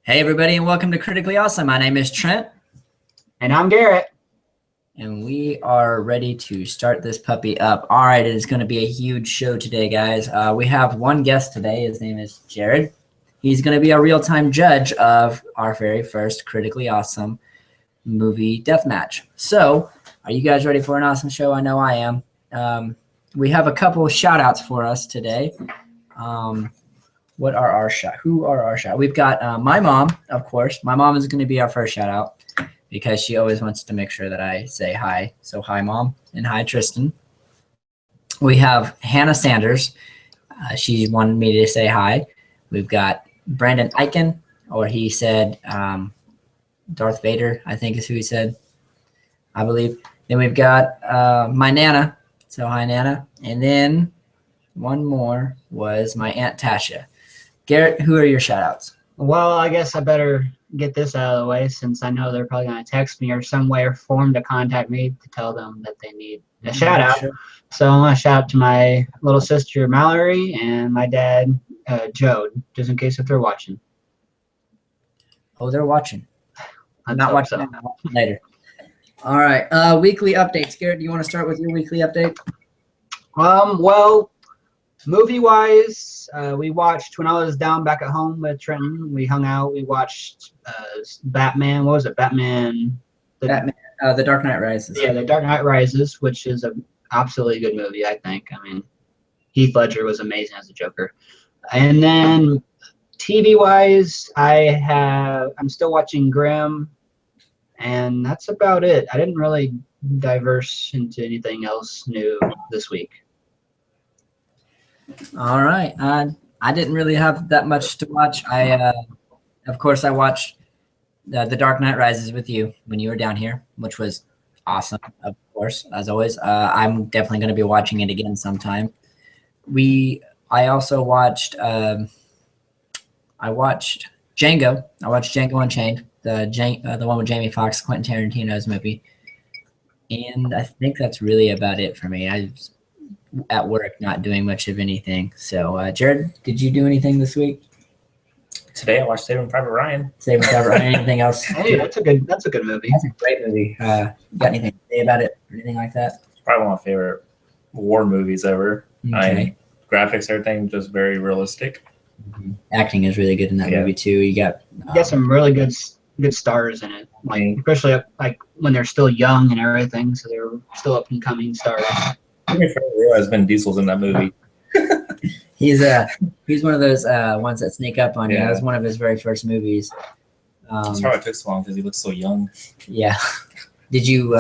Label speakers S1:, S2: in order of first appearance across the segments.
S1: Hey, everybody, and welcome to Critically Awesome. My name is Trent,
S2: And I'm Garrett.
S1: and we are ready to start this puppy up. All right, it is going to be a huge show today, guys. We have one guest today. His name is Jared. He's going to be a real-time judge of our very first Critically Awesome movie deathmatch. So, are you guys ready for an awesome show? I know I am. We have a couple shout-outs for us today. Who are our shout? We've got my mom, of course. My mom is going to be our first shout out because she always wants to make sure that I say hi. So hi, Mom, and hi, Tristan. We have Hannah Sanders. She wanted me to say hi. We've got Brandon Eichen, or he said Darth Vader, I think is who he said, I believe. Then we've got my Nana. So hi, Nana. And then one more was my Aunt Tasha. Garrett, who are your shout-outs?
S2: Well, I guess I better get this out of the way since I know they're probably going to text me or some way or form to contact me to tell them that they need a shout-out. Sure. So I want to shout out to my little sister, Mallory, and my dad, Joe, just in case if they're watching.
S1: Oh, they're watching. I'm not watching them. Later. All right. Weekly updates. Garrett, do you want to start with your weekly update?
S2: Well, movie-wise, we watched, when I was down back at home with Trenton, we hung out, we watched Batman. What was it? Batman, The
S1: Dark Knight Rises.
S2: Yeah, The Dark Knight Rises, which is an absolutely good movie, I think. I mean, Heath Ledger was amazing as the Joker. And then TV-wise, I'm still watching Grimm, and that's about it. I didn't really diverse into anything else new this week.
S1: All right. I didn't really have that much to watch. Of course, I watched The Dark Knight Rises with you when you were down here, which was awesome, of course, as always. I'm definitely going to be watching it again sometime. I also watched Django. I watched Django Unchained, the one with Jamie Foxx, Quentin Tarantino's movie. And I think that's really about it for me. I was at work not doing much of anything. So, Jared, did you do anything this week?
S3: Today I watched Saving Private Ryan.
S1: Saving Private Ryan. Anything else?
S2: Hey, that's a good movie.
S1: That's a great movie. Got anything to say about it or anything like that?
S3: It's probably one of my favorite war movies ever.
S1: Okay.
S3: Graphics, everything, just very realistic.
S1: Mm-hmm. Acting is really good in that movie too. You got
S2: some really good stars in it, like especially like when they're still young and everything, so they're still up and coming stars.
S3: I didn't realize Vin Diesel's in that movie.
S1: He's one of those ones that sneak up on you. That was one of his very first movies.
S3: That's probably took so long because he looks so young.
S1: Yeah. Did you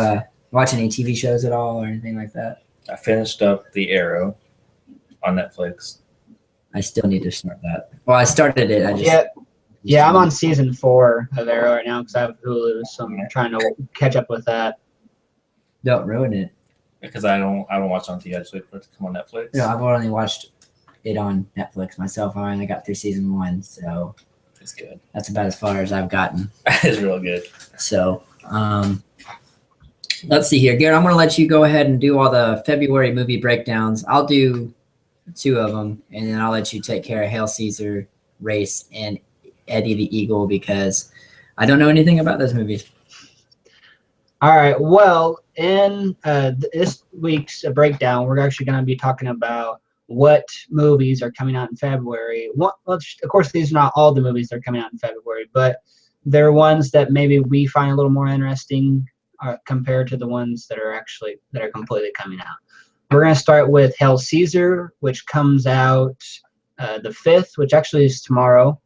S1: watch any TV shows at all or anything like that?
S3: I finished up The Arrow on Netflix.
S1: I still need to start that. Well, I started it.
S2: I'm on season 4 of Arrow right now because I have Hulu, so I'm trying to catch up with that.
S1: Don't ruin it.
S3: Because I don't watch on TV. I just wait for it to come on Netflix.
S1: No, I've only watched it on Netflix myself. I only got through season 1, so
S3: it's good.
S1: That's about as far as I've gotten.
S3: It's real good.
S1: So, let's see here, Garrett. I'm going to let you go ahead and do all the February movie breakdowns. I'll do 2 of them, and then I'll let you take care of Hail Caesar, Race, and Eddie the Eagle because I don't know anything about those movies.
S2: All right. Well, in this week's breakdown, we're actually going to be talking about what movies are coming out in February. Of course, these are not all the movies that are coming out in February, but they're ones that maybe we find a little more interesting compared to the ones that are completely coming out. We're going to start with Hail Caesar, which comes out the 5th, which actually is tomorrow.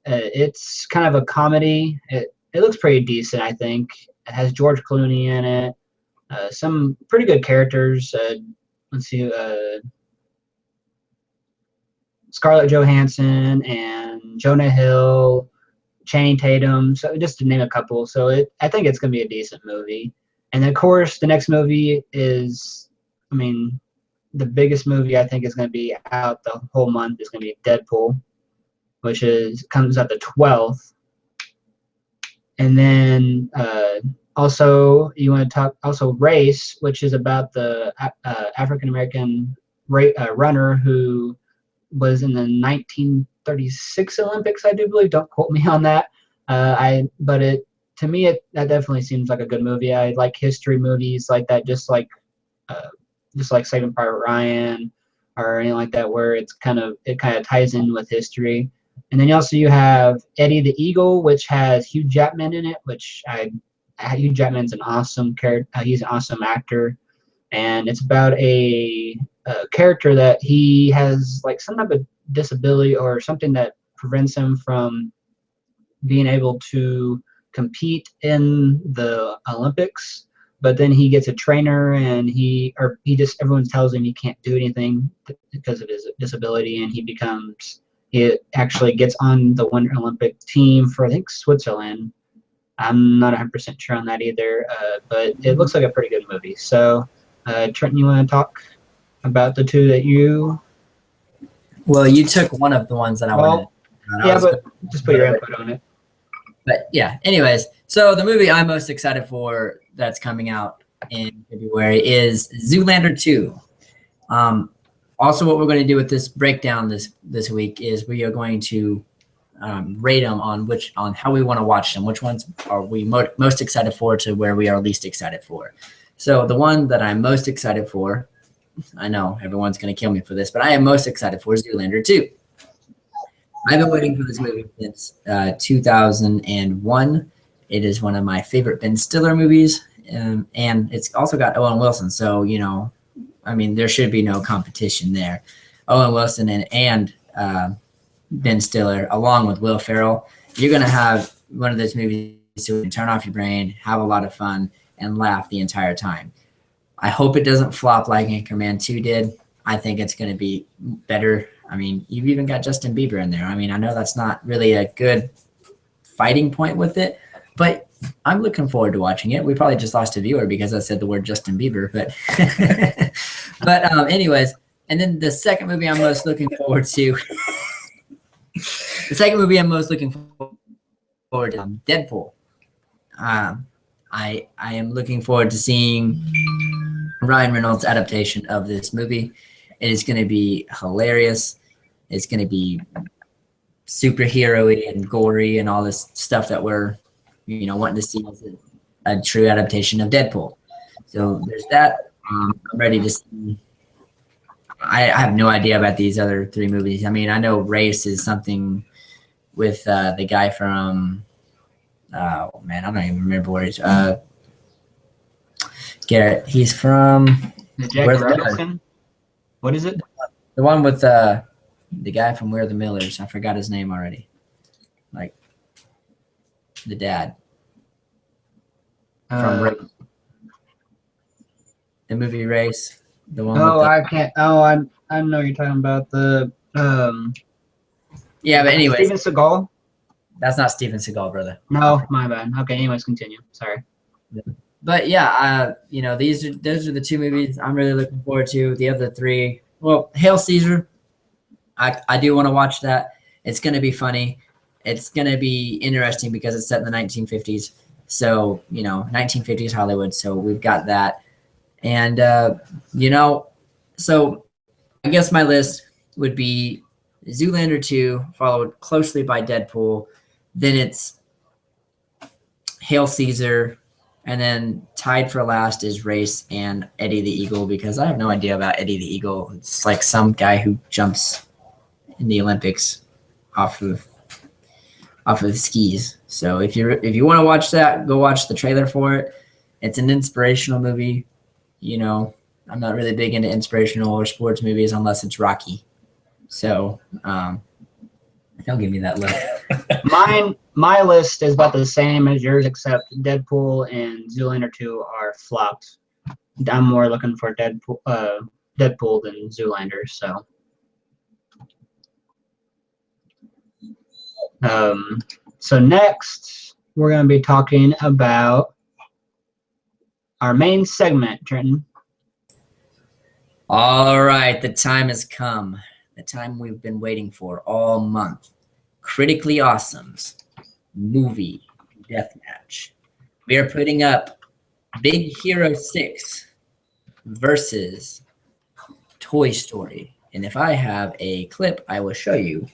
S2: It's kind of a comedy. It looks pretty decent, I think. It has George Clooney in it. Some pretty good characters. Let's see. Scarlett Johansson and Jonah Hill, Channing Tatum. So just to name a couple. So I think it's going to be a decent movie. And of course, the next movie is, the biggest movie I think is going to be out the whole month is going to be Deadpool, which comes out the 12th. And then also you want to talk also Race, which is about the African American runner who was in the 1936 Olympics, I do believe. Don't quote me on that. But to me that definitely seems like a good movie. I like history movies like that, just like Saving Private Ryan or anything like that, where it kind of ties in with history. And then you have Eddie the Eagle, which has Hugh Jackman in it, Hugh Jackman's an awesome character. He's an awesome actor, and it's about a character that he has like some type of disability or something that prevents him from being able to compete in the Olympics. But then he gets a trainer, and everyone tells him he can't do anything because of his disability, and he actually gets on the Winter Olympic team for, I think, Switzerland. I'm not 100% sure on that either, but it looks like a pretty good movie. So, Trenton, you want to talk about the two that you?
S1: Well, you took one of the ones that I wanted.
S2: Yeah, but just put your input on it.
S1: But yeah, anyways, so the movie I'm most excited for that's coming out in February is Zoolander 2. Also, what we're going to do with this breakdown this week is we are going to rate them on how we want to watch them. Which ones are we most excited for to where we are least excited for. So the one that I'm most excited for, I know everyone's going to kill me for this, but I am most excited for Zoolander 2. I've been waiting for this movie since 2001. It is one of my favorite Ben Stiller movies, and it's also got Owen Wilson. So, there should be no competition there. Owen Wilson and Ben Stiller, along with Will Ferrell. You're going to have one of those movies to turn off your brain, have a lot of fun, and laugh the entire time. I hope it doesn't flop like Anchorman 2 did. I think it's going to be better. You've even got Justin Bieber in there. I know that's not really a good fighting point with it, but I'm looking forward to watching it. We probably just lost a viewer because I said the word Justin Bieber, but anyways. And then the second movie I'm most looking forward to, Deadpool. I am looking forward to seeing Ryan Reynolds' adaptation of this movie. It is going to be hilarious. It's going to be superhero-y and gory and all this stuff that we're, wanting to see as a true adaptation of Deadpool. So there's that. I'm ready to see. I have no idea about these other three movies. I know Race is something with the guy from, I don't even remember where he's, Garrett. He's from
S2: Jack Nicholson. What is it?
S1: The one with the guy from We're the Millers. I forgot his name already. Like the dad from Race. The movie Race. The one.
S2: I can't. Oh, I know you're talking about the.
S1: Yeah, but anyway.
S2: Steven Seagal.
S1: That's not Steven Seagal, brother.
S2: No, my bad. Okay, anyways, continue. Sorry.
S1: But yeah, those are the two movies I'm really looking forward to. The other three, well, Hail Caesar, I do want to watch that. It's going to be funny. It's going to be interesting because it's set in the 1950s. So, 1950s Hollywood. So we've got that. And, so I guess my list would be Zoolander 2, followed closely by Deadpool. Then it's Hail Caesar. And then tied for last is Race and Eddie the Eagle, because I have no idea about Eddie the Eagle. It's like some guy who jumps in the Olympics off of skis. So if you want to watch that, go watch the trailer for it. It's an inspirational movie. I'm not really big into inspirational or sports movies unless it's Rocky. So don't give me that look.
S2: My list is about the same as yours, except Deadpool and Zoolander 2 are flops. I'm more looking for Deadpool than Zoolander. So next we're going to be talking about our main segment, Trenton.
S1: All right, the time has come. The time we've been waiting for all month. Critically Awesome's movie deathmatch. We are putting up Big Hero 6 versus Toy Story. And if I have a clip, I will show you.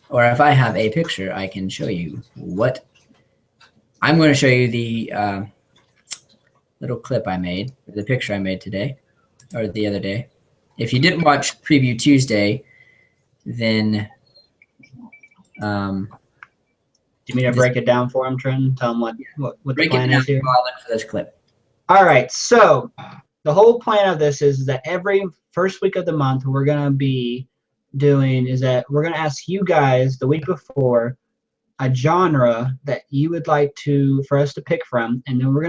S1: Or if I have a picture, I can show you what I'm going to show you the little clip I made, the picture I made today, or the other day. If you didn't watch Preview Tuesday, then
S2: Do you mean to break it down for him, Trent? Tell him what the
S1: break it
S2: plan
S1: down
S2: is here.
S1: while I look for this clip.
S2: All right, so the whole plan of this is that every first week of the month we're gonna be doing is that we're gonna ask you guys the week before a genre that you would like for us to pick from, and then we're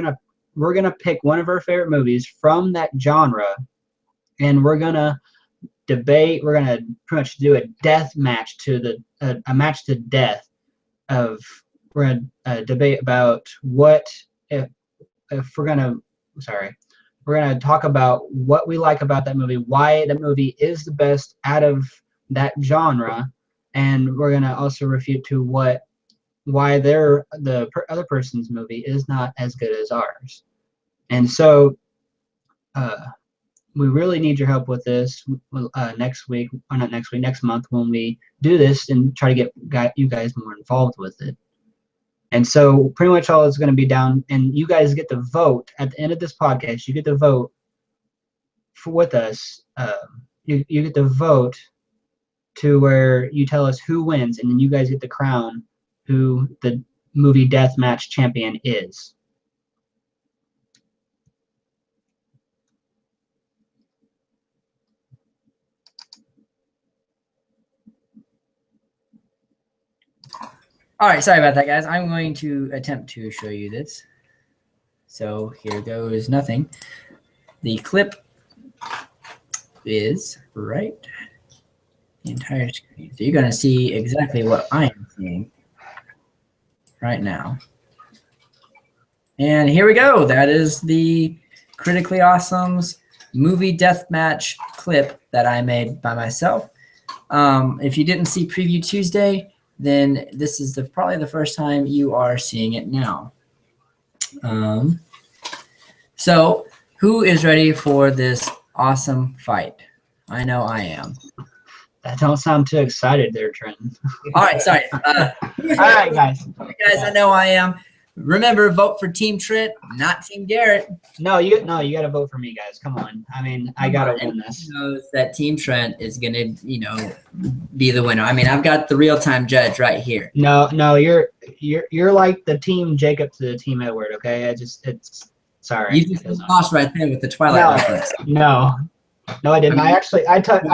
S2: gonna pick one of our favorite movies from that genre, and we're gonna debate. We're gonna pretty much do a death match a match to death of. We're gonna debate about what if we're gonna. Sorry. We're going to talk about what we like about that movie, why the movie is the best out of that genre, and we're going to also refute to why the other person's movie is not as good as ours. And so we really need your help with this next week, or not next week, next month when we do this and try to get you guys more involved with it. And so pretty much all is going to be down, and you guys get to vote at the end of this podcast. You get to vote with us. You get to vote to where you tell us who wins, and then you guys get to crown who the movie deathmatch champion is.
S1: All right, sorry about that, guys. I'm going to attempt to show you this. So here goes nothing. The clip is right the entire screen. So you're going to see exactly what I am seeing right now. And here we go. That is the Critically Awesome's movie deathmatch clip that I made by myself. If you didn't see Preview Tuesday, then this is probably the first time you are seeing it now. So who is ready for this awesome fight? I know I am.
S2: That don't sound too excited there, Trenton.
S1: All right, sorry.
S2: All right, guys.
S1: Guys, I know I am. Remember, vote for Team Trent, not Team Garrett.
S2: No, you got to vote for me, guys. Come on. I mean, I got to win this.
S1: Knows that Team Trent is going to, be the winner. I mean, I've got the real-time judge right here.
S2: No, you're like the Team Jacob to the Team Edward, okay? It's sorry.
S1: You just lost right there with the Twilight reference.
S2: No, I didn't. I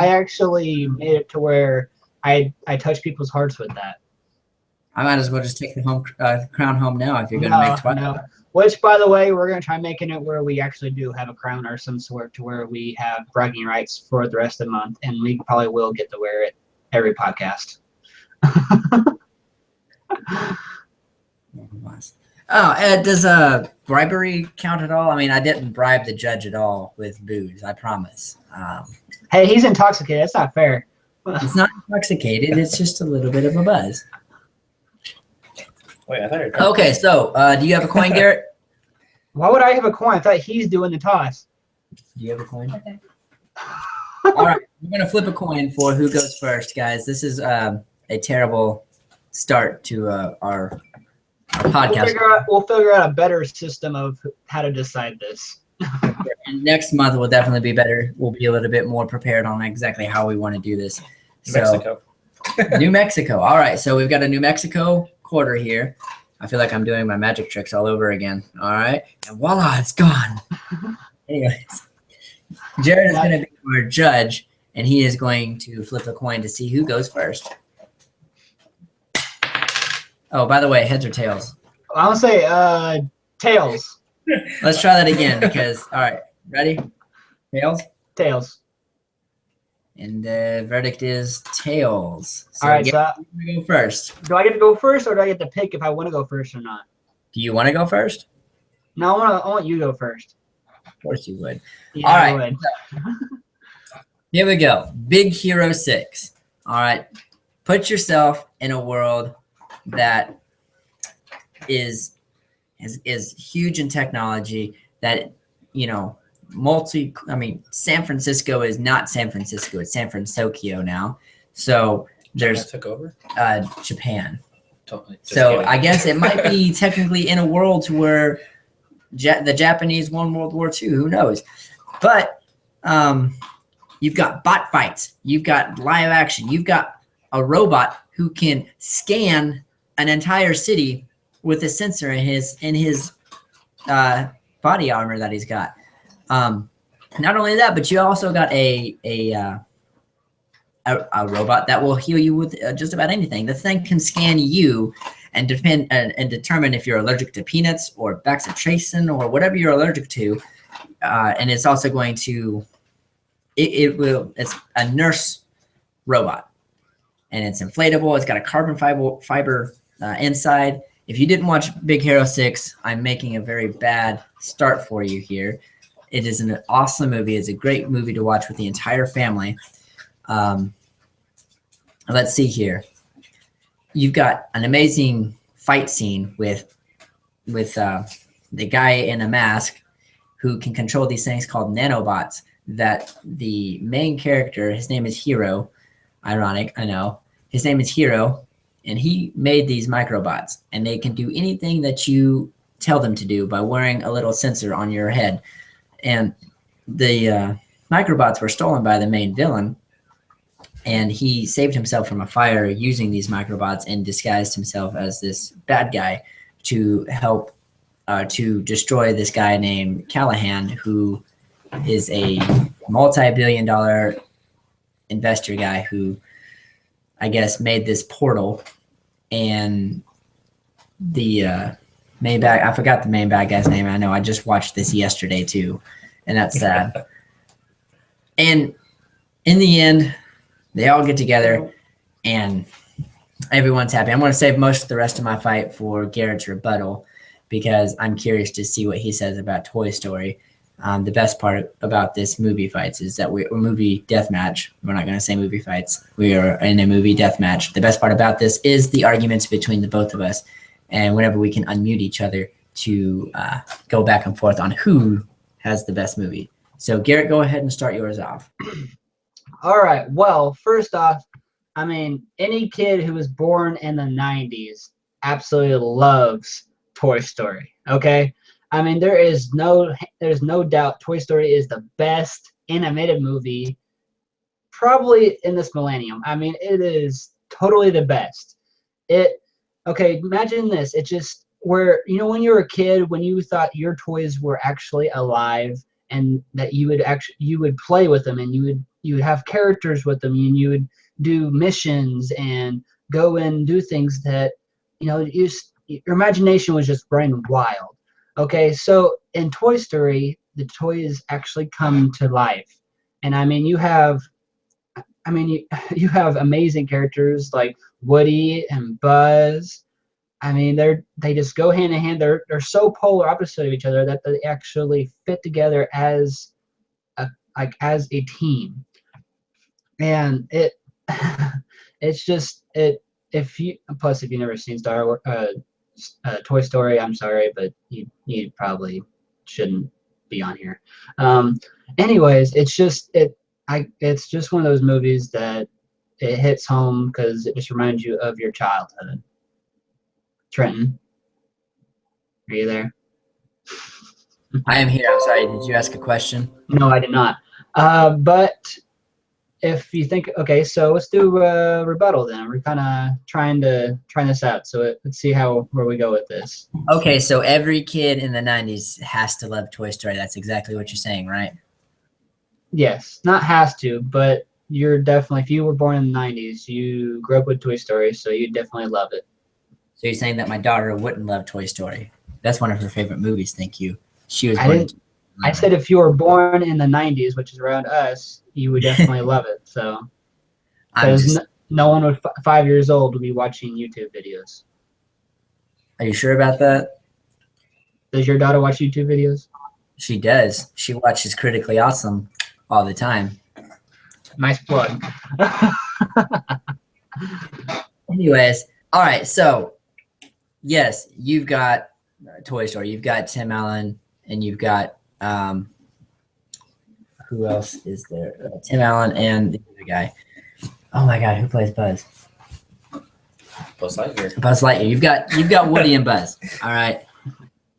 S2: actually made it to where I touch people's hearts with that.
S1: I might as well just take the crown home now if you're going to make Twilight.
S2: No. Which, by the way, we're going to try making it where we actually do have a crown or some sort to where we have bragging rights for the rest of the month, and we probably will get to wear it every podcast.
S1: Does bribery count at all? I mean, I didn't bribe the judge at all with booze, I promise.
S2: Hey, he's intoxicated. That's not fair.
S1: It's not intoxicated. It's just a little bit of a buzz.
S3: Wait, I thought you were
S1: Okay, so do you have a coin, Garrett?
S2: Why would I have a coin? I thought he's doing the toss.
S1: Do you have a coin?
S4: Okay.
S1: All right, we're going to flip a coin for who goes first, guys. This is a terrible start to our podcast.
S2: We'll figure out a better system of how to decide this.
S1: And next month will definitely be better. We'll be a little bit more prepared on exactly how we want to do this.
S3: Mexico.
S1: New Mexico. All right, so we've got a New Mexico quarter here. I feel like I'm doing my magic tricks all over again. All right, and voila, it's gone. Anyways, Jared is going to be our judge, and he is going to flip a coin to see who goes first. Oh, by the way, heads or tails?
S2: I want to say tails.
S1: Let's try that again because, all right, ready? Tails?
S2: Tails.
S1: And the verdict is tails. So
S2: All right, so
S1: you go first.
S2: do I get to go first, or do I get to pick if I want to go first or not?
S1: Do you want to go first?
S2: No, I want you to go first.
S1: Of course you would.
S2: Yeah,
S1: All
S2: I
S1: right.
S2: would.
S1: Here we go. Big Hero 6. All right. Put yourself in a world that is huge in technology, that, San Francisco is not San Francisco. It's San Francisco now. So there's
S3: took over.
S1: Japan.
S3: Totally. Just
S1: So
S3: kidding.
S1: I guess it might be technically in a world where the Japanese won World War II. Who knows? But you've got bot fights. You've got live action. You've got a robot who can scan an entire city with a sensor in his body armor that he's got. Not only that, but you also got a robot that will heal you with just about anything. The thing can scan you and determine if you're allergic to peanuts or bacitracin or whatever you're allergic to. And it's also going to it's a nurse robot, and it's inflatable. It's got a carbon fiber inside. If you didn't watch Big Hero 6, I'm making a very bad start for you here. It is an awesome movie. It's a great movie to watch with the entire family. Let's see here. You've got an amazing fight scene with the guy in a mask who can control these things called nanobots that the main character, his name is Hero. Ironic, I know. His name is Hero, and he made these microbots, and they can do anything that you tell them to do by wearing a little sensor on your head. And the microbots were stolen by the main villain, and he saved himself from a fire using these microbots and disguised himself as this bad guy to help to destroy this guy named Callahan, who is a multi-billion-dollar investor guy who, I guess, made this portal. And the main bad, I forgot the main bad guy's name. I know I just watched this yesterday too, and that's sad. And in the end, they all get together and everyone's happy. I'm going to save most of the rest of my fight for Garrett's rebuttal because I'm curious to see what he says about Toy Story. The best part about this movie fights is that we're movie death match. We're not going to say movie fights. We are in a movie death match. The best part about this is the arguments between the both of us, and whenever we can unmute each other to go back and forth on who has the best movie. So Garrett, go ahead and start yours off.
S2: All right. Well, first off, I mean, any kid who was born in the 90s absolutely loves Toy Story. Okay. I mean, there's no doubt Toy Story is the best animated movie probably in this millennium. I mean, it is totally the best. Okay, imagine this. It just where, you know, when you were a kid, when you thought your toys were actually alive and that you would play with them and you would have characters with them and you would do missions and go and do things that, you know, your imagination was just running wild. Okay, so in Toy Story, the toys actually come to life. And I mean, you have amazing characters like Woody and Buzz. I mean, they just go hand in hand. They're so polar opposite of each other that they actually fit together as a team. And it's just if you've never seen Toy Story, I'm sorry, but you probably shouldn't be on here. Anyways, it's just one of those movies that it hits home because it just reminds you of your childhood. Trenton, are you there?
S1: I am here. I'm sorry. Did you ask a question?
S2: No, I did not. But if you think, okay, so let's do a rebuttal then. We're kind of trying this out. So let's see where we go with this.
S1: Okay, so every kid in the 90s has to love Toy Story. That's exactly what you're saying, right?
S2: Yes, not has to, but you're definitely, if you were born in the 90s, you grew up with Toy Story, so you definitely love it.
S1: So you're saying that my daughter wouldn't love Toy Story? That's one of her favorite movies. Thank you. She was born.
S2: I said if you were born in the 90s, which is around us, you would definitely love it. So, no one with 5 years old would be watching YouTube videos.
S1: Are you sure about that?
S2: Does your daughter watch YouTube videos?
S1: She does. She watches Critically Awesome all the time.
S2: Nice plug.
S1: Anyways, all right. So, yes, you've got Toy Story. You've got Tim Allen, and you've got who else is there? Tim Allen and the other guy. Oh my God, who plays Buzz?
S3: Buzz Lightyear.
S1: Buzz Lightyear. You've got Woody and Buzz. All right,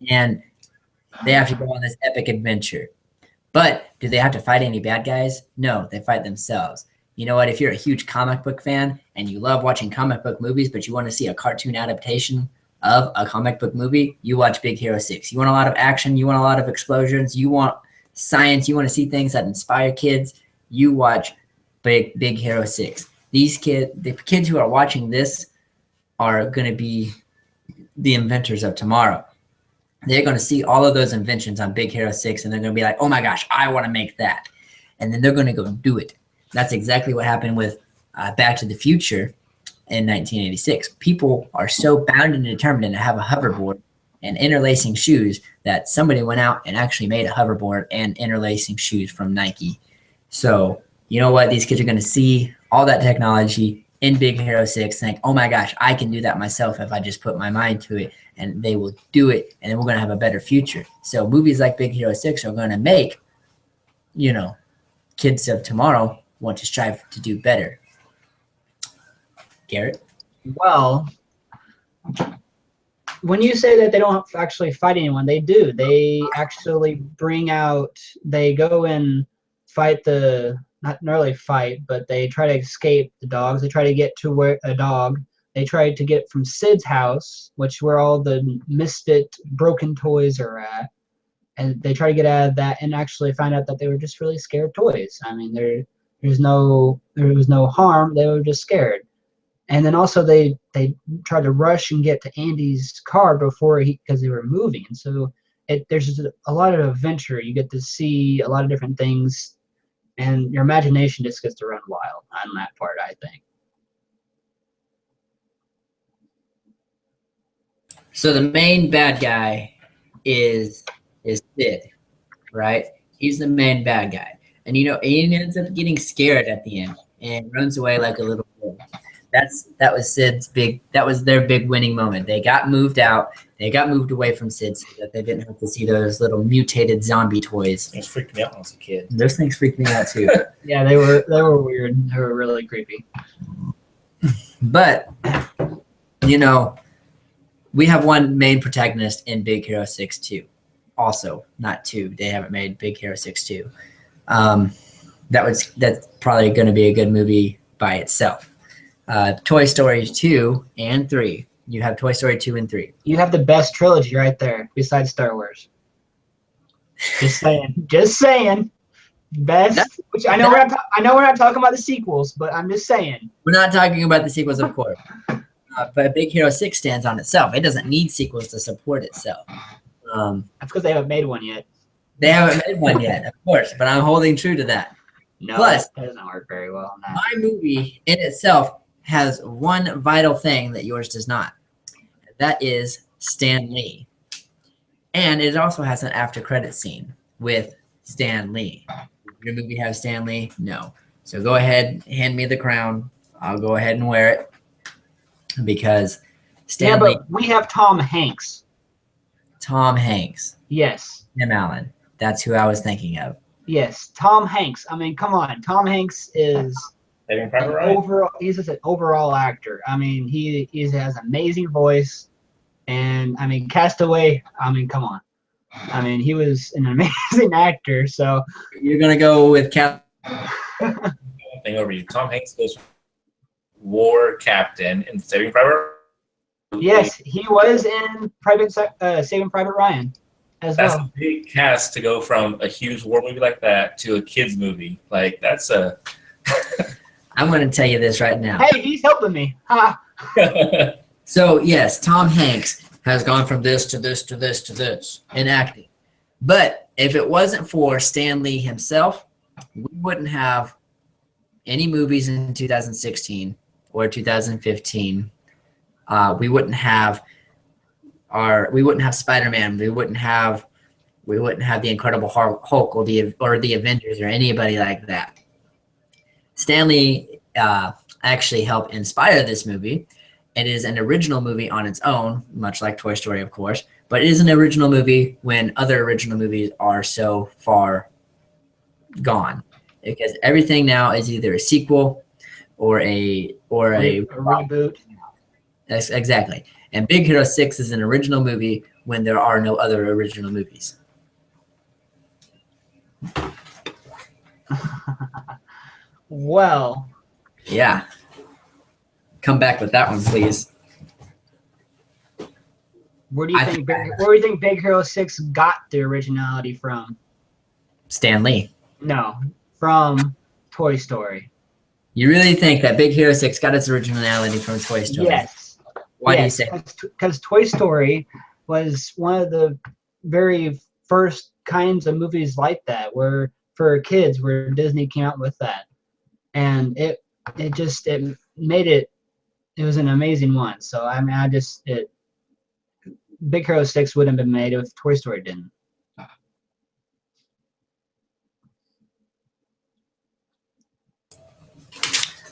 S1: and they have to go on this epic adventure. But do they have to fight any bad guys? No, they fight themselves. You know what? If you're a huge comic book fan and you love watching comic book movies, but you want to see a cartoon adaptation of a comic book movie, you watch Big Hero 6. You want a lot of action, you want a lot of explosions, you want science, you want to see things that inspire kids, you watch Big Hero 6. The kids who are watching this are going to be the inventors of tomorrow. They're going to see all of those inventions on Big Hero 6, and they're going to be like, oh my gosh, I want to make that. And then they're going to go do it. That's exactly what happened with Back to the Future in 1986. People are so bound and determined to have a hoverboard and interlacing shoes that somebody went out and actually made a hoverboard and interlacing shoes from Nike. So you know what? These kids are going to see all that technology in Big Hero 6, think, oh my gosh, I can do that myself if I just put my mind to it, and they will do it, and then we're going to have a better future. So movies like Big Hero 6 are going to make, kids of tomorrow want to strive to do better. Garrett?
S2: Well, when you say that they don't actually fight anyone, they do. They actually they go and fight not really fight, but they try to escape the dogs. They try to get to where a dog. They try to get from Sid's house, where all the misfit broken toys are at. And they try to get out of that and actually find out that they were just really scared toys. I mean, there was no harm. They were just scared. And then also they tried to rush and get to Andy's car because they were moving. And so there's just a lot of adventure. You get to see a lot of different things, and your imagination just gets to run wild on that part, I think.
S1: So the main bad guy is Sid, right? He's the main bad guy. And he ends up getting scared at the end and runs away like a little boy. That was their big winning moment. They got moved out. They got moved away from Sid so that they didn't have to see those little mutated zombie toys.
S3: Those freaked me out when I was a kid.
S1: Those things freaked me out too.
S2: Yeah, they were weird. They were really creepy.
S1: But we have one main protagonist in Big Hero 6 too. Also, not 2. They haven't made Big Hero 6 2. That's probably going to be a good movie by itself. Toy Story 2 and 3. You have Toy Story 2 and 3.
S2: You have the best trilogy right there, besides Star Wars. Just saying. Just saying. Best. Which I know we're not talking about the sequels, but I'm just saying.
S1: We're not talking about the sequels, of course. But Big Hero 6 stands on itself. It doesn't need sequels to support itself.
S2: That's because they haven't made one yet.
S1: They haven't made one yet, of course, but I'm holding true to that.
S2: No,
S1: Plus,
S2: that doesn't work very well on that.
S1: My movie in itself has one vital thing that yours does not. That is Stan Lee. And it also has an after credit scene with Stan Lee. Your movie have Stan Lee? No. So go ahead, hand me the crown. I'll go ahead and wear it. Because Stan Lee.
S2: Yeah, but we have Tom Hanks.
S1: Tom Hanks.
S2: Yes.
S1: Tim Allen. That's who I was thinking of.
S2: Yes, Tom Hanks. I mean, come on. Tom Hanks is he's just an overall actor. I mean, he has an amazing voice. And, I mean, Castaway, I mean, come on. I mean, he was an amazing actor, so.
S1: You're going to go with
S3: thing over you. Tom Hanks goes war captain in Saving Private Ryan.
S2: Yes, he was in Saving Private Ryan as
S3: that's
S2: well.
S3: A big cast to go from a huge war movie like that to a kids movie. Like, that's a...
S1: I'm going to tell you this right now.
S2: Hey, he's helping me. Ha.
S1: So, yes, Tom Hanks has gone from this to this to this to this in acting. But if it wasn't for Stan Lee himself, we wouldn't have any movies in 2016 or 2015. We wouldn't have Spider-Man. We wouldn't have the Incredible Hulk or the Avengers or anybody like that. Stan Lee actually helped inspire this movie. It is an original movie on its own, much like Toy Story, of course, but it is an original movie when other original movies are so far gone. Because everything now is either a sequel or a
S2: reboot.
S1: Exactly. And Big Hero 6 is an original movie when there are no other original movies.
S2: Well,
S1: Yeah. Come back with that one, please.
S2: where do you think Big Hero 6 got the originality from?
S1: Stan Lee.
S2: No, from Toy Story.
S1: You really think that Big Hero 6 got its originality from Toy Story?
S2: Yes.
S1: Why do you say?
S2: Because Toy Story was one of the very first kinds of movies like that, where for kids, where Disney came out with that, and it made it. It was an amazing one. So I mean, Big Hero 6 wouldn't have been made if Toy Story didn't.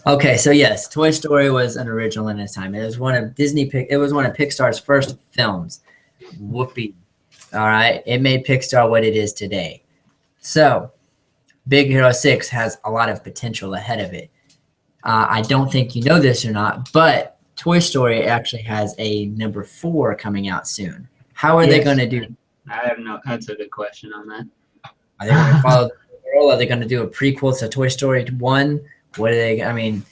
S1: Okay, so yes, Toy Story was an original in its time. It was one of Pixar's first films. Whoopee. All right, it made Pixar what it is today. So, Big Hero 6 has a lot of potential ahead of it. I don't think you know this or not, but Toy Story actually has a number 4 coming out soon. How are they going to do?
S2: I have no. That's a good question on that.
S1: Are they going to follow the girl? Are they going to do a prequel to Toy Story 1? What are they? I mean,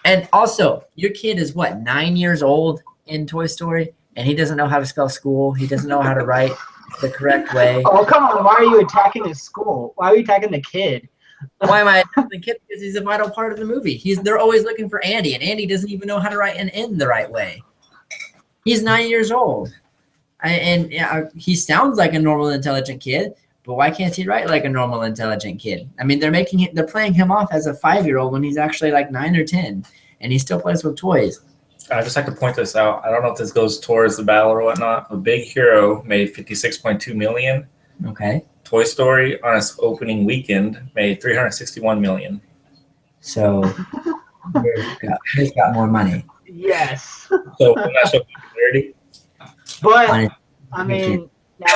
S1: and also, your kid is what, 9 years old in Toy Story, and he doesn't know how to spell school. He doesn't know how to write the correct way.
S2: Oh, come on! Why are you attacking his school? Why are you attacking the kid?
S1: Why am I attacking the kid? Because he's a vital part of the movie. They're always looking for Andy, and Andy doesn't even know how to write an N the right way. He's 9 years old, he sounds like a normal, intelligent kid. But why can't he write like a normal, intelligent kid? I mean, they're playing him off as a 5-year-old when he's actually like 9 or 10, and he still plays with toys.
S3: I just like to point this out. I don't know if this goes towards the battle or whatnot, but Big Hero made $56.2 million.
S1: Okay.
S3: Toy Story on its opening weekend made $361 million.
S1: So he's got more money.
S2: Yes.
S3: So not so popularity.
S2: But I mean. Now,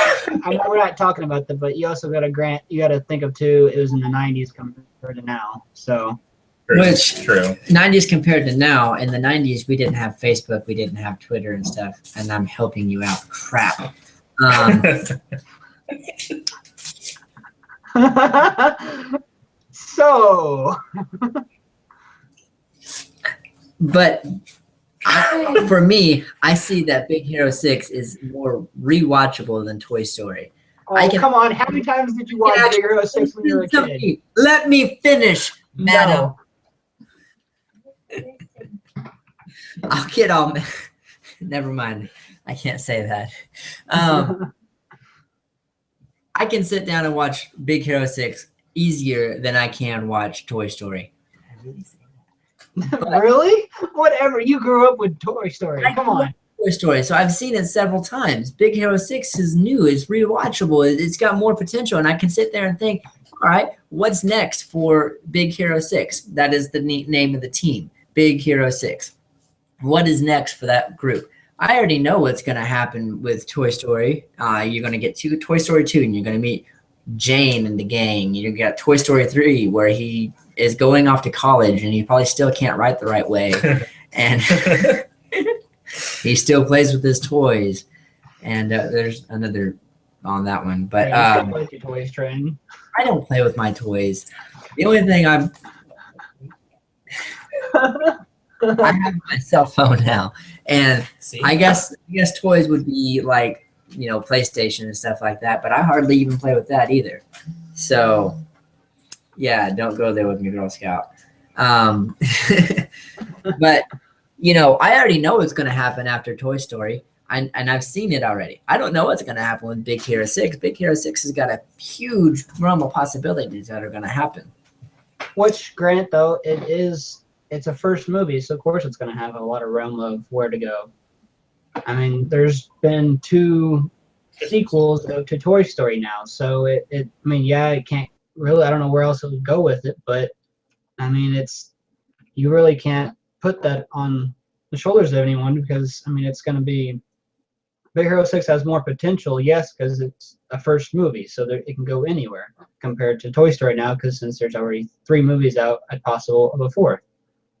S2: I know we're not talking about that, but you also got to think of too. It was in the 90s compared to now, so.
S1: Which
S3: true.
S1: 90s compared to now. In the 90s, we didn't have Facebook, we didn't have Twitter and stuff. And I'm helping you out. Crap.
S2: So.
S1: But for me, I see that Big Hero 6 is more rewatchable than Toy Story.
S2: Oh, come on. How many times did you watch Big Hero 6 when you were a kid?
S1: Let me finish, madam.
S2: No.
S1: I'll get all. Never mind. I can't say that. I can sit down and watch Big Hero 6 easier than I can watch Toy Story. I really say that.
S2: Really? Whatever. You grew up with Toy Story. Come on.
S1: Toy Story, so I've seen it several times. Big Hero 6 is new. It's rewatchable. It's got more potential, and I can sit there and think, all right, what's next for Big Hero 6? That is the name of the team, Big Hero 6. What is next for that group? I already know what's going to happen with Toy Story. You're going to get Toy Story 2, and you're going to meet Jane and the gang. You get Toy Story 3, where he is going off to college, and he probably still can't write the right way. And he still plays with his toys. And there's another on that one. But
S2: You still play with your toys, Trent.
S1: I don't play with my toys. The only thing I have my cell phone now. And
S3: See?
S1: I guess toys would be like, PlayStation and stuff like that, but I hardly even play with that either. So yeah, don't go there with me, Girl Scout. But I already know what's going to happen after Toy Story, and I've seen it already. I don't know what's going to happen with Big Hero 6. Big Hero 6 has got a huge realm of possibilities that are going to happen.
S2: Which, granted, though, it's a first movie, so of course it's going to have a lot of realm of where to go. I mean, there's been 2 sequels to Toy Story now, so it can't really, I don't know where else it would go with it, but I mean, you really can't put that on the shoulders of anyone, because I mean, it's going to be, Big Hero 6 has more potential, yes, because it's a first movie, so it can go anywhere compared to Toy Story now, because since there's already 3 movies out, at possible of a 4th.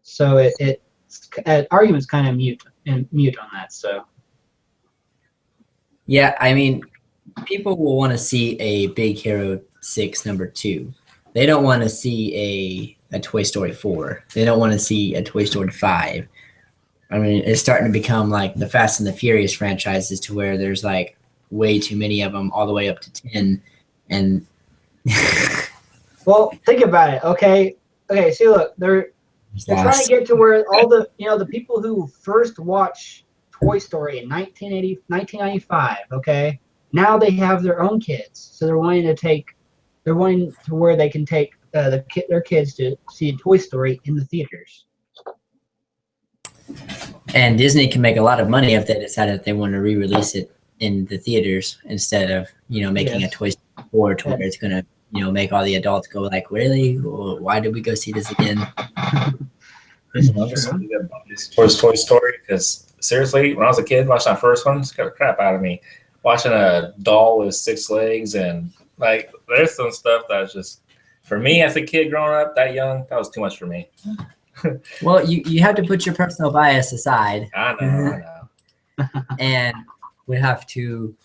S2: So argument's kind of mute on that. So
S1: Yeah, I mean, people will want to see a Big Hero 6 #2. They don't want to see a Toy Story 4. They don't want to see a Toy Story 5. I mean, it's starting to become like the Fast and the Furious franchises, to where there's like way too many of them, all the way up to 10. And
S2: well, think about it. Okay. See, look, they're trying to get to where all the people who first watched Toy Story in 1995. Okay, now they have their own kids, so they're wanting to where they can take their kids to see Toy Story in the theaters.
S1: And Disney can make a lot of money if they decide that they want to re-release it in the theaters instead of making a Toy Story 4 to where it's gonna make all the adults go like, really? Why did we go see this again?
S3: Towards Toy Story, because seriously, when I was a kid watching that first one, it scared the crap out of me. Watching a doll with 6 legs, and like there's some stuff that's just, for me as a kid growing up that young, that was too much for me.
S1: Well, you have to put your personal bias aside.
S3: I know.
S1: And we have to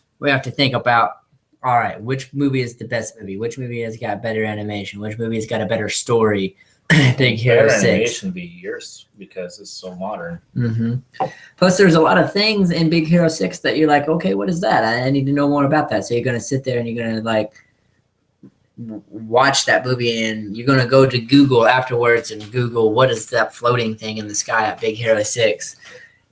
S1: think about, all right, which movie is the best movie? Which movie has got better animation? Which movie has got a better story? Big Hero 6.
S3: Animation be years because it's so modern.
S1: Mm-hmm. Plus, there's a lot of things in Big Hero 6 that you're like, okay, what is that? I need to know more about that. So you're gonna sit there and you're gonna like watch that movie, and you're gonna go to Google afterwards and Google what is that floating thing in the sky at Big Hero 6,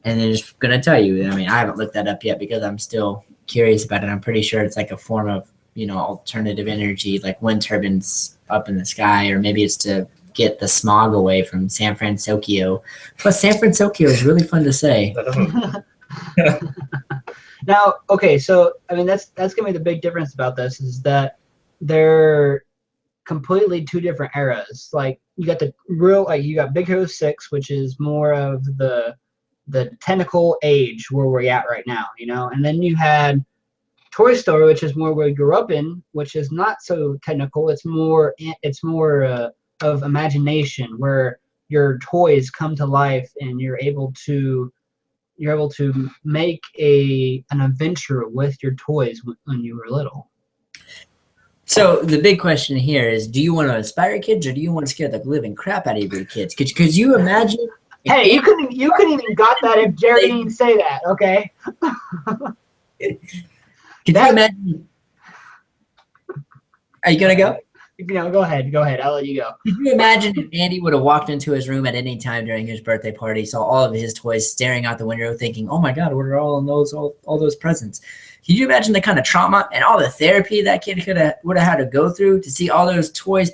S1: and they're just gonna tell you. I mean, I haven't looked that up yet because I'm still curious about it. I'm pretty sure it's like a form of alternative energy, like wind turbines up in the sky, or maybe it's to get the smog away from San Francisco. Plus, San Francisco is really fun to say.
S2: Now, okay, so I mean that's gonna be the big difference about this, is that they're completely two different eras. Like you got you got Big Hero 6, which is more of the tentacle age where we're at right now, and then you had Toy Story, which is more where we grew up in, which is not so technical. It's more of imagination, where your toys come to life and you're able to make an adventure with your toys when you were little.
S1: So the big question here is, do you want to inspire kids, or do you want to scare the living crap out of your kids? Could you imagine?
S2: Hey, you couldn't even got that if Jared didn't say that, okay?
S1: Could you imagine? Are you gonna go?
S2: Go ahead. I'll let you go.
S1: Could you imagine if Andy would have walked into his room at any time during his birthday party, saw all of his toys, staring out the window, thinking, "Oh my God, what are all those presents?" Could you imagine the kind of trauma and all the therapy that kid would have had to go through to see all those toys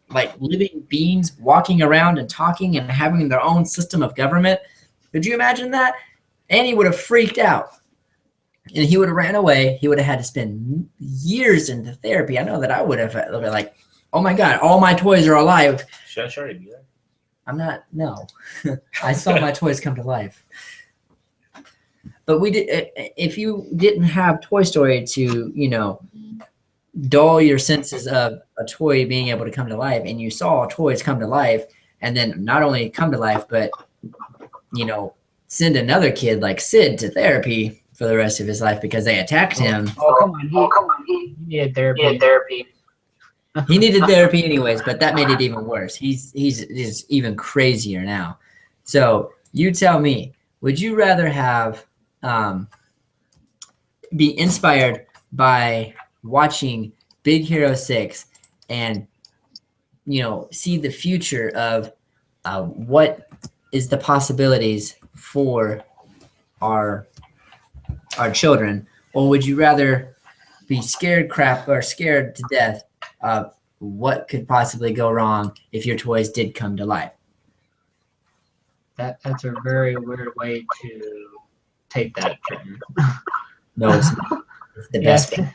S1: like living beings walking around and talking and having their own system of government? Could you imagine that? Andy would have freaked out. And he would have ran away. He would have had to spend years into therapy. I know that I would have been like, oh my God, all my toys are alive.
S3: Should I show you that?
S1: I'm not, no. I saw my toys come to life. But we did. If you didn't have Toy Story to, dull your senses of a toy being able to come to life, and you saw toys come to life, and then not only come to life, but, send another kid like Sid to therapy for the rest of his life because they attacked him.
S2: Oh, come on. He needed therapy.
S1: He needed therapy anyways, but that made it even worse. He's even crazier now. So you tell me, would you rather have be inspired by watching Big Hero 6 and see the future of what is the possibilities for our children, or would you rather be scared to death of what could possibly go wrong if your toys did come to life?
S2: That's a very weird way to take that.
S1: No, it's not. It's the best way.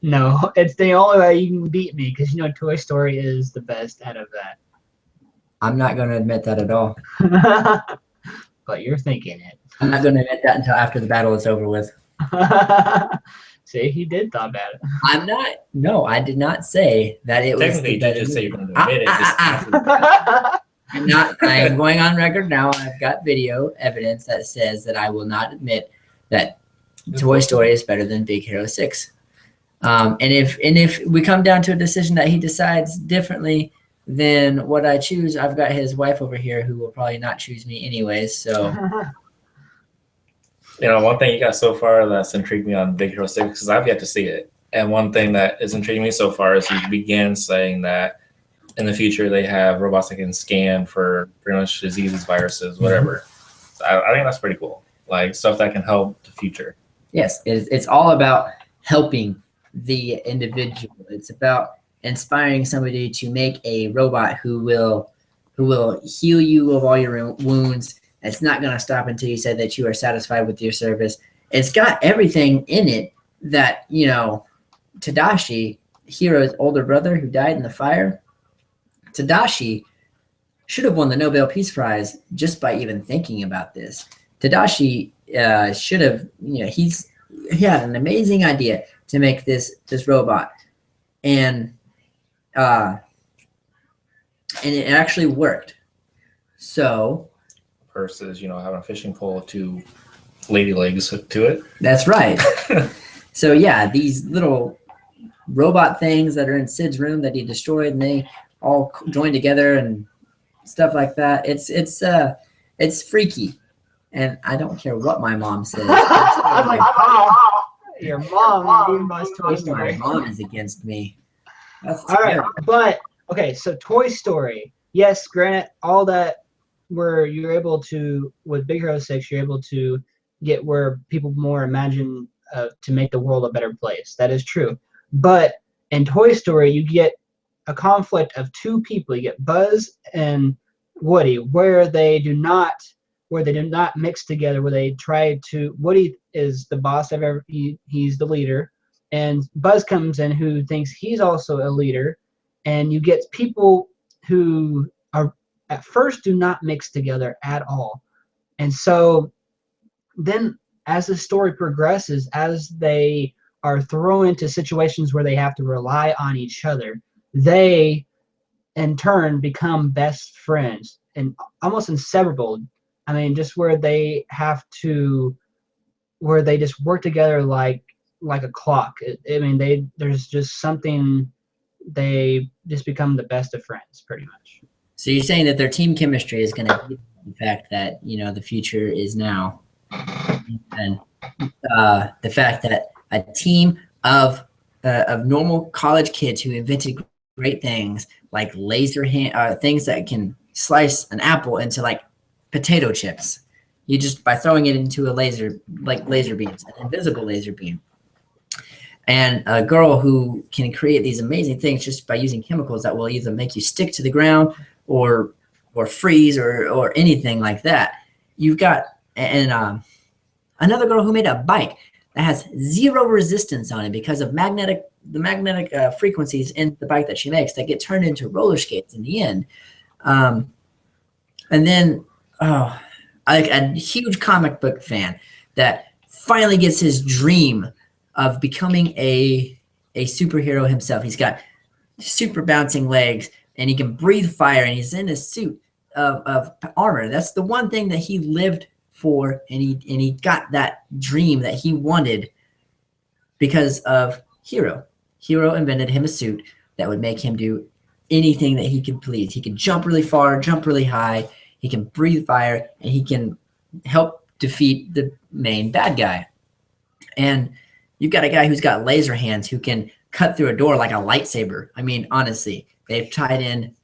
S2: No, it's the only way you can beat me, because Toy Story is the best out of that.
S1: I'm not going to admit that at all.
S2: But you're thinking it.
S1: I'm not going to admit that until after the battle is over with.
S2: See, he did thought about it.
S1: I'm not. No, I did not say that it was.
S3: Technically, you just say you're going to admit it.
S1: I am going on record now. I've got video evidence that says that I will not admit that Toy Story is better than Big Hero 6. And if we come down to a decision that he decides differently than what I choose, I've got his wife over here who will probably not choose me anyways. So,
S3: One thing you got so far that's intrigued me on Big Hero 6, because I've yet to see it. And one thing that is intriguing me so far is he began saying that in the future they have robots that can scan for pretty much diseases, viruses, whatever. So I think that's pretty cool. Like stuff that can help the future.
S1: Yes, it's all about helping the individual. It's about inspiring somebody to make a robot who will heal you of all your wounds. It's not going to stop until you say that you are satisfied with your service. It's got everything in it that, Tadashi, Hiro's older brother who died in the fire, Tadashi should have won the Nobel Peace Prize just by even thinking about this. Tadashi should have, he had an amazing idea to make this robot, and it actually worked. So
S3: versus having a fishing pole with 2 lady legs hooked to it.
S1: That's right. So yeah, these little robot things that are in Sid's room that he destroyed, and they all join together and stuff like that. It's freaky, and I don't care what my mom says.
S2: I'm like, oh, your mom Toy Story.
S1: My mom is against me. That's
S2: all right, but okay, so Toy Story. Yes, granted, all that where you're able to with Big Hero 6, you're able to get where people more imagine to make the world a better place. That is true. But in Toy Story, you get a conflict of 2 people. You get Buzz and Woody, where they do not mix together. Where they try to. Woody is the boss of he's the leader, and Buzz comes in who thinks he's also a leader, and you get people who are at first do not mix together at all, and so then as the story progresses, as they are thrown into situations where they have to rely on each other, they in turn become best friends and almost inseparable. I mean, just where they just work together like a clock. There's just something, they just become the best of friends pretty much.
S1: So you're saying that their team chemistry is going to be the fact that, the future is now. And the fact that a team of normal college kids who invented great things like laser things that can slice an apple into like potato chips, you just by throwing it into a laser beams, an invisible laser beam, and a girl who can create these amazing things just by using chemicals that will either make you stick to the ground or freeze or anything like that. You've got another girl who made a bike that has 0 resistance on it because of the magnetic frequencies in the bike that she makes that get turned into roller skates in the end. And then like a huge comic book fan that finally gets his dream of becoming a superhero himself. He's got super bouncing legs and he can breathe fire and he's in a suit of armor. That's the one thing that he lived for, and he got that dream that he wanted because of Hero. Hero invented him a suit that would make him do anything that he could please. He can jump really far, jump really high, he can breathe fire, and he can help defeat the main bad guy. And you've got a guy who's got laser hands who can cut through a door like a lightsaber. I mean, honestly, they've tied in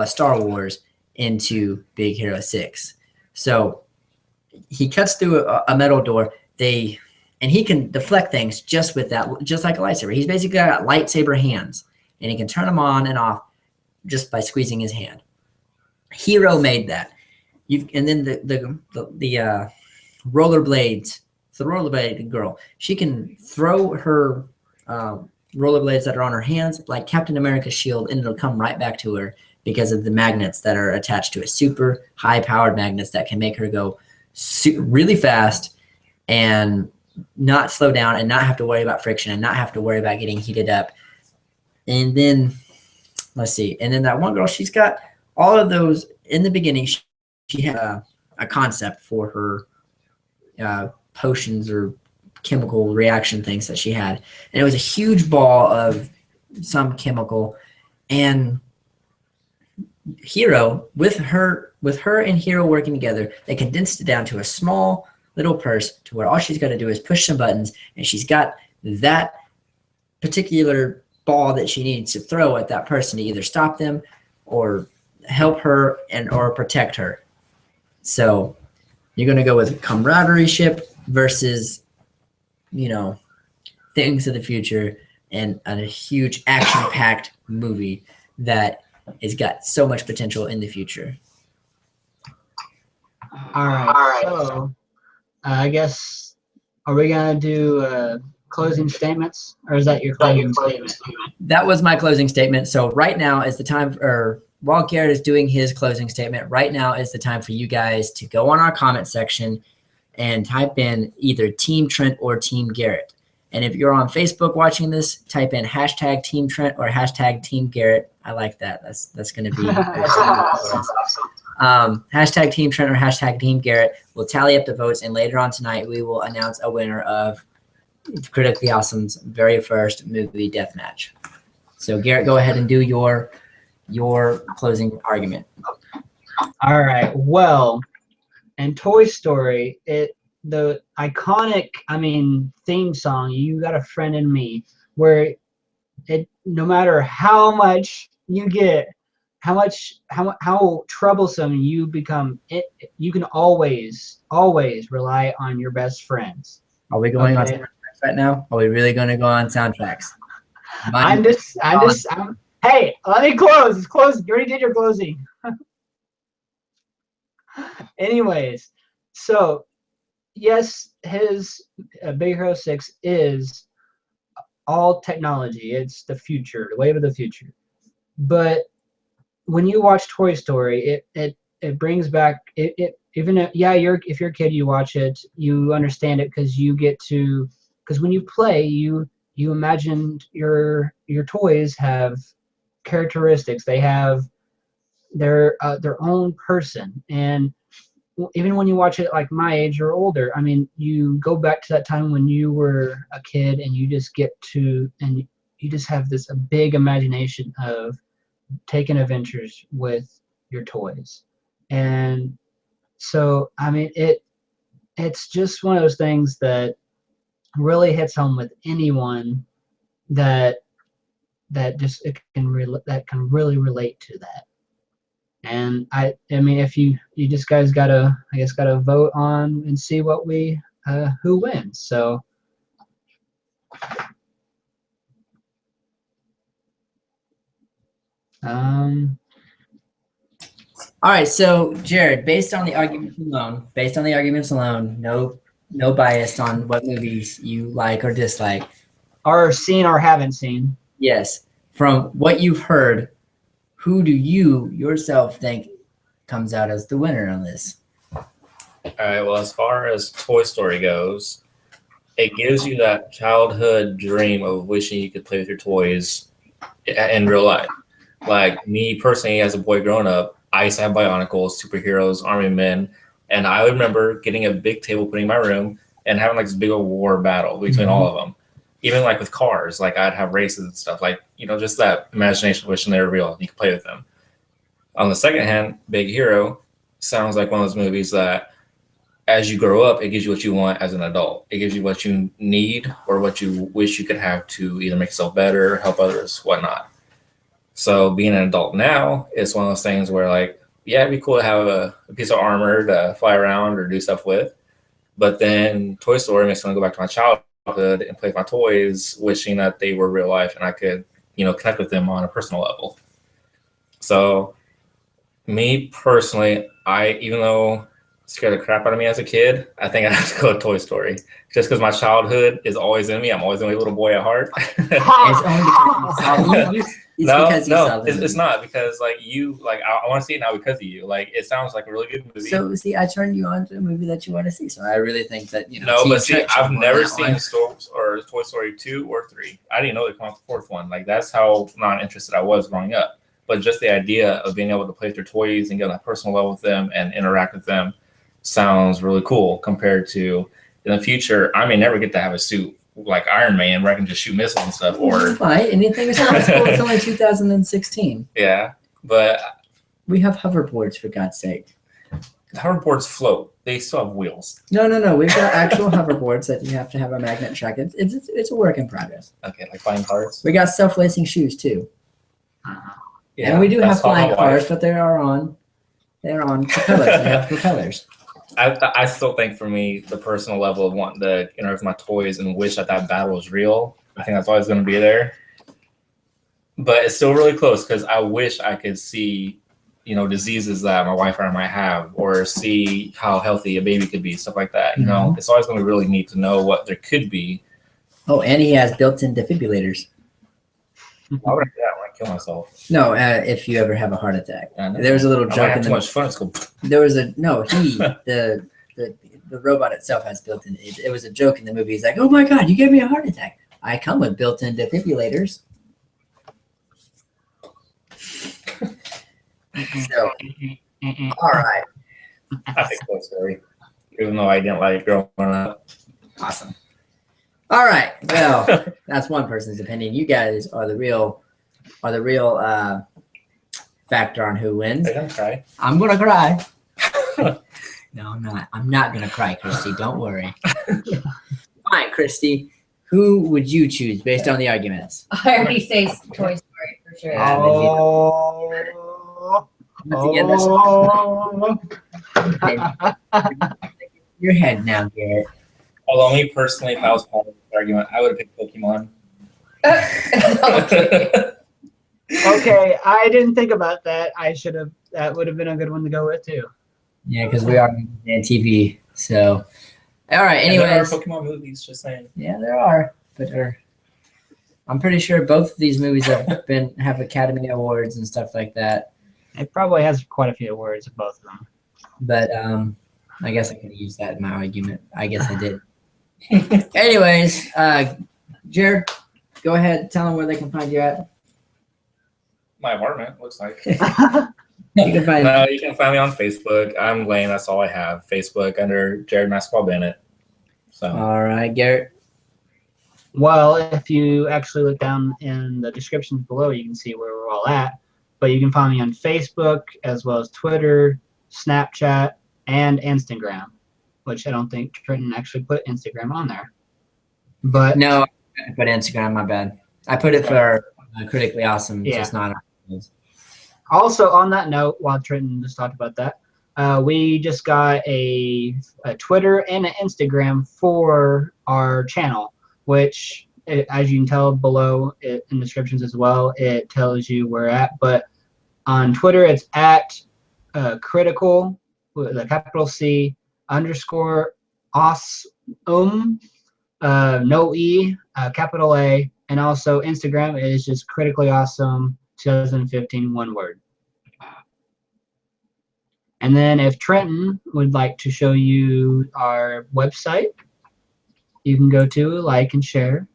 S1: Star Wars into Big Hero 6. So he cuts through a metal door. And he can deflect things just with that, just like a lightsaber. He's basically got lightsaber hands, and he can turn them on and off just by squeezing his hand. Hero made that. And then the rollerblades, the rollerblade girl, she can throw her rollerblades that are on her hands like Captain America's shield, and it'll come right back to her because of the magnets that are attached to it. Super high-powered magnets that can make her go really fast and not slow down and not have to worry about friction and not have to worry about getting heated up. And then let's see. And then that one girl, she's got all of those in the beginning, she had a concept for her potions or chemical reaction things that she had, and it was a huge ball of some chemical. And Hero, with her and Hero working together, they condensed it down to a small little purse to where all she's got to do is push some buttons, and she's got that particular ball that she needs to throw at that person to either stop them or help her or protect her. So you're going to go with camaraderie ship versus, things of the future, and a huge action-packed movie that has got so much potential in the future.
S2: All right. So I guess, are we going to do closing statements, or is that your closing statement?
S1: That was my closing statement. So right now is the time, or while Garrett is doing his closing statement, right now is the time for you guys to go on our comment section and type in either Team Trent or Team Garrett. And if you're on Facebook watching this, type in hashtag Team Trent or hashtag Team Garrett. I like that. That's going to be hashtag Team Trent or hashtag Team Garrett. We'll tally up the votes, and later on tonight we will announce a winner of Critically Awesome's very first movie deathmatch. So Garrett, go ahead and do your closing argument.
S2: All right. Well, in Toy Story, the iconic, theme song, "You Got a Friend in Me," where no matter how much you get, how troublesome you become, you can always rely on your best friends.
S1: Are we going on soundtracks right now? Are we really going to go on soundtracks?
S2: Hey, let me close. It's closed. You already did your closing. Anyways, so yes, his Big Hero 6 is all technology. It's the future, the wave of the future. But when you watch Toy Story, it brings back it. Even if you're a kid, you watch it, you understand it because when you play, you imagine your toys have characteristics. They have their own person. And even when you watch it like my age or older, you go back to that time when you were a kid, and you just have a big imagination of taking adventures with your toys. And so it's just one of those things that really hits home with anyone that can really relate to that. And if you just guys gotta vote on and see what who wins. So
S1: all right, so Jared, based on the arguments alone, no bias on what movies you like or dislike,
S2: or seen or haven't seen.
S1: Yes, from what you've heard, who do you yourself think comes out as the winner on this?
S3: All right. Well, as far as Toy Story goes, it gives you that childhood dream of wishing you could play with your toys in real life. Like me personally, as a boy growing up, I used to have Bionicles, superheroes, army men, and I remember getting a big table, putting in my room, and having like this big old war battle between all of them. Even like with cars, like I'd have races and stuff, like, just that imagination, wishing they were real, you could play with them. On the second hand, Big Hero sounds like one of those movies that as you grow up, it gives you what you want as an adult. It gives you what you need or what you wish you could have to either make yourself better, help others, whatnot. So being an adult now is one of those things where, like, yeah, it'd be cool to have a piece of armor to fly around or do stuff with. But then Toy Story makes me want to go back to my childhood and play with my toys, wishing that they were real life and I could, connect with them on a personal level. So me personally, even though it scared the crap out of me as a kid, I think I have to go with Toy Story. Just because my childhood is always in me. I'm always going to be a little boy at heart.
S1: It's only because
S3: it's not because I want to see it now because of you. Like, it sounds like a really good movie.
S1: So see, I turned you on to a movie that you want to see. So I really think that
S3: No, but see, I've never seen Toy Story 2 or 3. I didn't know they come out the fourth one. Like, that's how not interested I was growing up. but just the idea of being able to play with their toys and get on a personal level with them and interact with them sounds really cool compared to in the future, I may never get to have a suit like Iron Man where I can just shoot missiles and stuff. Or
S1: Why? Anything is possible. It's only 2016.
S3: yeah, but
S1: We have hoverboards, for God's sake.
S3: hoverboards float. They still have wheels.
S1: No. We've got actual hoverboards that you have to have a magnet track. It's a work in progress.
S3: Okay, like flying cars.
S1: We got self-lacing shoes too,
S3: Yeah,
S1: and we do have
S3: that's all
S1: flying
S3: my
S1: cars,
S3: life.
S1: but they're on propellers. They have propellers.
S3: I still think for me, the personal level of wanting to interact with my toys and wish that battle was real, I think that's always going to be there. But it's still really close because I wish I could see, diseases that my wife and I might have, or see how healthy a baby could be, stuff like that. It's always going to be really neat to know what there could be.
S1: Oh, and he has built-in defibrillators.
S3: Why would I do that when I kill myself?
S1: No, if you ever have a heart attack.
S3: I know.
S1: There was a little
S3: I might
S1: joke
S3: have
S1: in
S3: too
S1: the
S3: much fun. It's cool.
S1: There was the robot itself has built-in. It was a joke in the movie. He's like, "Oh my God, you gave me a heart attack. I come with built-in defibrillators." So, all right,
S3: I think so, story. Even though I didn't like it growing up.
S1: awesome. All right, well, that's one person's opinion. You guys are the real factor on who wins.
S3: I don't cry.
S1: I'm gonna cry. No, I'm not. I'm not gonna cry, Christy. Don't worry. Fine, Christy. Who would you choose based on the arguments?
S4: I already say Toy Story for sure.
S1: Once again, your head now, Garrett.
S3: Although me personally, if I was part of this argument, I would have picked Pokemon.
S2: Okay, I didn't think about that. That would have been a good one to go with too.
S1: Yeah, because we are on TV. So, all right.
S3: And there are
S1: Anyways,
S3: Pokemon movies. Just saying.
S1: yeah, there are, but I'm pretty sure both of these movies have Academy Awards and stuff like that.
S2: It probably has quite a few words of both of them.
S1: But I guess I could use that in my argument. I guess I did. Anyways, Jared, go ahead. Tell them where they can find you at.
S3: My apartment looks like.
S1: You can find
S3: No, you can find me on Facebook. I'm Lane. That's all I have. Facebook under Jared Mascball Bennett. So
S1: All right, Garrett.
S2: Well, if you actually look down in the descriptions below, you can see where we're all at. But you can find me on Facebook as well as Twitter, Snapchat, and Instagram, which I don't think Trenton actually put Instagram on there. But
S1: No, I put Instagram. My bad. I put it for Critically Awesome.
S2: Yeah.
S1: Just not.
S2: also on that note, while Trenton just talked about that, we just got a Twitter and an Instagram for our channel, which, as you can tell below in descriptions as well, it tells you where we're at. But on Twitter, it's at critical, with a capital C, _ awesome, no E, capital A. And also Instagram is just critically awesome 2015, one word. And then if Trenton would like to show you our website, you can go to like and share.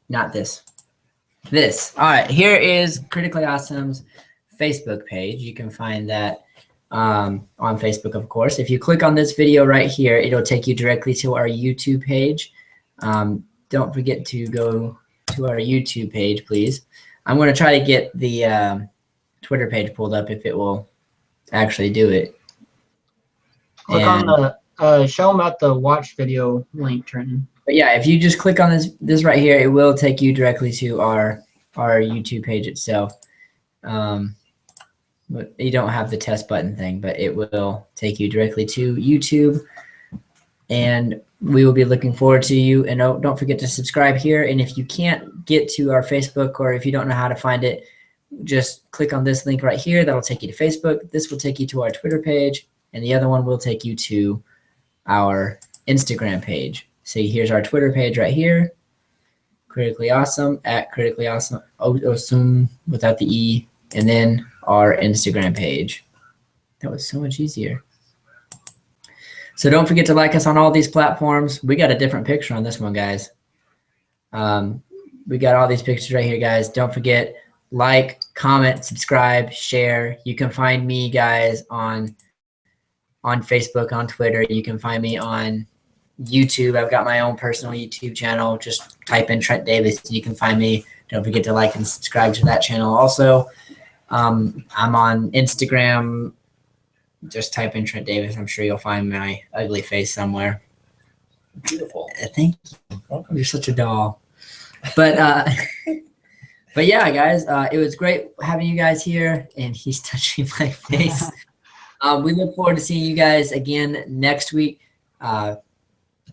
S1: Not this. This. All right. Here is Critically Awesome's Facebook page. You can find that on Facebook, of course. If you click on this video right here, it'll take you directly to our YouTube page. Don't forget to go to our YouTube page, please. I'm going to try to get the Twitter page pulled up if it will actually do it.
S2: Click on the show them about the watch video link, Trenton.
S1: But yeah, if you just click on this right here, it will take you directly to our YouTube page itself. But you don't have the test button thing, but it will take you directly to YouTube. And we will be looking forward to you. And don't forget to subscribe here. And if you can't get to our Facebook, or if you don't know how to find it, just click on this link right here. That'll take you to Facebook. This will take you to our Twitter page. And the other one will take you to our Instagram page. So here's our Twitter page right here. Critically Awesome, at Critically Awesome, awesome without the E. And then our Instagram page. That was so much easier. So don't forget to like us on all these platforms. We got a different picture on this one, guys. we got all these pictures right here, guys. Don't forget, like, comment, subscribe, share. You can find me, guys, on Facebook, on Twitter. You can find me on YouTube. I've got my own personal YouTube channel. Just type in Trent Davis. You can find me. Don't forget to like and subscribe to that channel. Also, I'm on Instagram. Just type in Trent Davis. I'm sure you'll find my ugly face somewhere.
S3: Beautiful.
S1: Thank you. You're such a doll. But yeah, guys, it was great having you guys here. And he's touching my face. We look forward to seeing you guys again next week.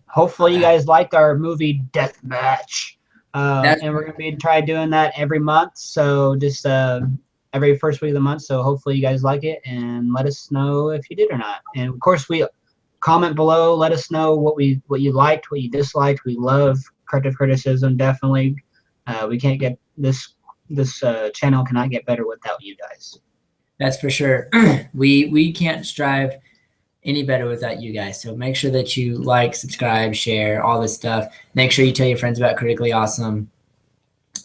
S2: Hopefully you guys liked our movie Death Match. And we're going to be try doing that every month. So just every first week of the month. So hopefully you guys like it and let us know if you did or not. And of course, we comment below. Let us know what you liked, what you disliked. We love constructive criticism. Definitely. We can't get this channel cannot get better without you guys.
S1: That's for sure. We can't strive any better without you guys. So make sure that you like, subscribe, share, all this stuff. Make sure you tell your friends about Critically Awesome.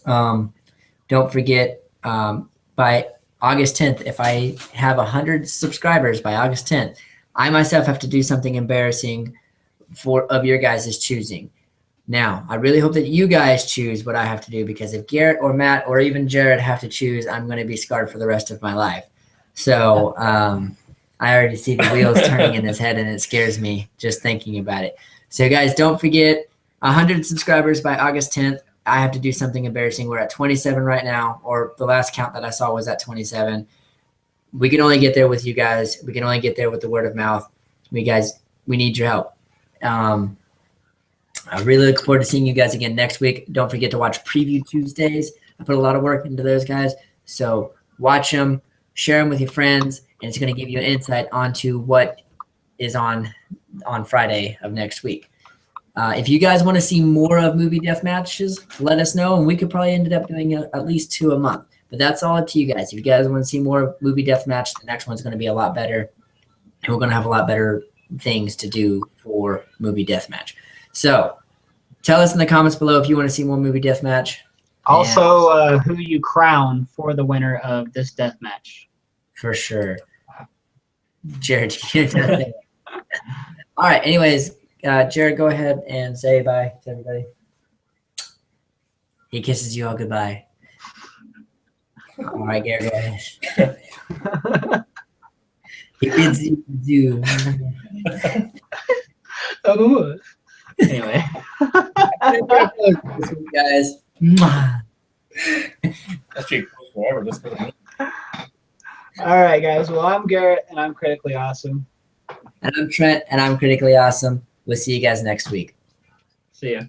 S1: Don't forget, by August 10th, if I have 100 subscribers by August 10th, I myself have to do something embarrassing of your guys' choosing. Now, I really hope that you guys choose what I have to do, because if Garrett or Matt or even Jared have to choose, I'm going to be scarred for the rest of my life. So I already see the wheels turning in his head, and it scares me just thinking about it. So, guys, don't forget, 100 subscribers by August 10th. I have to do something embarrassing. We're at 27 right now, or the last count that I saw was at 27. We can only get there with you guys. We can only get there with the word of mouth. We need your help. I really look forward to seeing you guys again next week. Don't forget to watch Preview Tuesdays. I put a lot of work into those guys. So watch them, share them with your friends, and it's going to give you an insight onto what is on Friday of next week. If you guys want to see more of movie death matches, let us know, and we could probably end up doing at least 2 a month. But that's all up to you guys. If you guys want to see more movie death match, the next one's going to be a lot better, and we're going to have a lot better things to do for movie death match. So tell us in the comments below if you want to see more movie death match.
S2: Also, who you crown for the winner of this death match.
S1: For sure. Jared, all right. Anyways, Jared, go ahead and say bye to everybody. He kisses you all goodbye. All right, Garrett, go ahead. He bids you adieu.
S2: Anyway.
S1: Guys.
S3: That's pretty cool forever. Just for me.
S2: All right, guys. Well, I'm Garrett, and I'm Critically Awesome.
S1: And I'm Trent, and I'm Critically Awesome. We'll see you guys next week.
S2: See ya.